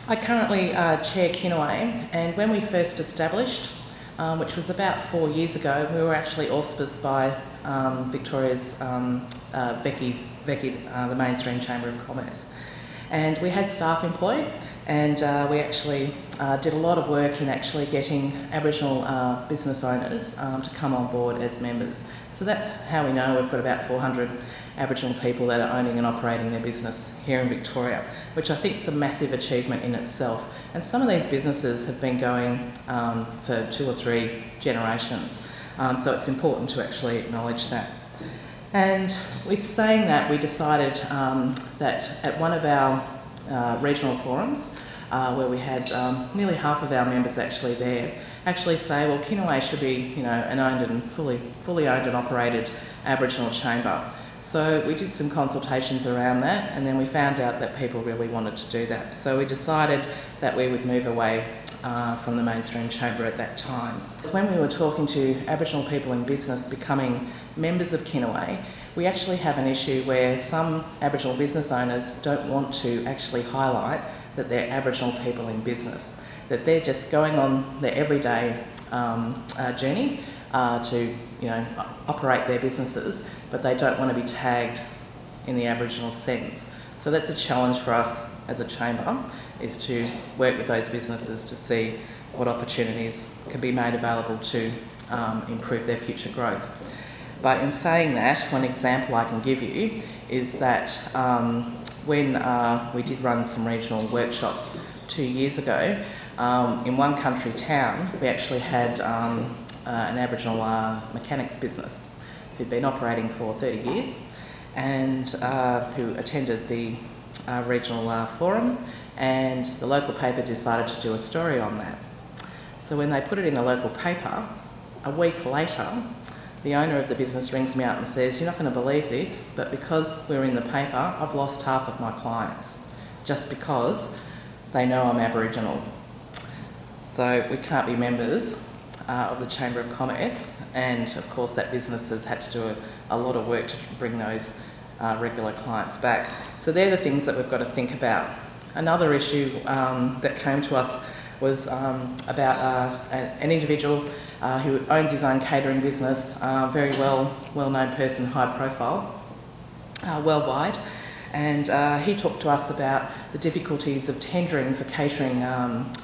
I currently chair Kinaway, and when we first established, which was about 4 years ago, we were actually auspiced by Victoria's Vecchi, the Mainstream Chamber of Commerce. And we had staff employed, and we actually did a lot of work in actually getting Aboriginal business owners to come on board as members. So that's how we know we've got about 400 Aboriginal people that are owning and operating their business here in Victoria, which I think is a massive achievement in itself. And some of these businesses have been going for 2 or 3 generations, so it's important to actually acknowledge that. And with saying that, we decided that at one of our regional forums, where we had nearly half of our members actually there, actually say, well, Kinaway should be, an owned and fully owned and operated Aboriginal chamber. So we did some consultations around that, and then we found out that people really wanted to do that. So we decided that we would move away from the Mainstream Chamber at that time. When we were talking to Aboriginal people in business becoming members of Kinaway, we actually have an issue where some Aboriginal business owners don't want to actually highlight that they're Aboriginal people in business, that they're just going on their everyday journey to operate their businesses, but they don't want to be tagged in the Aboriginal sense. So that's a challenge for us as a chamber, is to work with those businesses to see what opportunities can be made available to improve their future growth. But in saying that, one example I can give you is that when we did run some regional workshops 2 years ago, in one country town, we actually had an Aboriginal mechanics business who'd been operating for 30 years and who attended the regional forum, and the local paper decided to do a story on that. So when they put it in the local paper, a week later, the owner of the business rings me up and says, "You're not going to believe this, but because we're in the paper, I've lost half of my clients just because they know I'm Aboriginal." So we can't be members of the Chamber of Commerce, and of course that business has had to do a lot of work to bring those regular clients back. So they're the things that we've got to think about. Another issue that came to us was about an individual who owns his own catering business, very well-known person, high profile, worldwide, and he talked to us about the difficulties of tendering for catering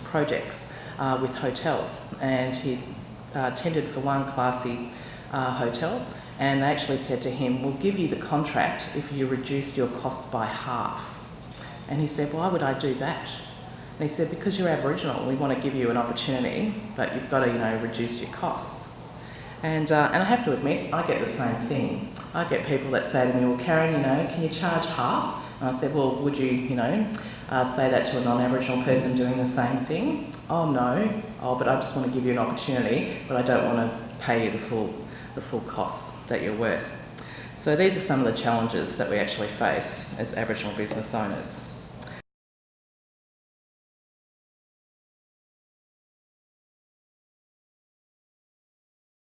projects with hotels, and he tendered for one classy hotel, and they actually said to him, "We'll give you the contract if you reduce your costs by half." And he said, "Why would I do that?" And he said, "Because you're Aboriginal, we want to give you an opportunity, but you've got to, reduce your costs." And I have to admit, I get the same thing. I get people that say to me, "Well, Karen, can you charge half?" And I said, "Well, would you, say that to a non-Aboriginal person doing the same thing?" "Oh, no. Oh, but I just want to give you an opportunity, but I don't want to pay you the full costs that you're worth." So these are some of the challenges that we actually face as Aboriginal business owners.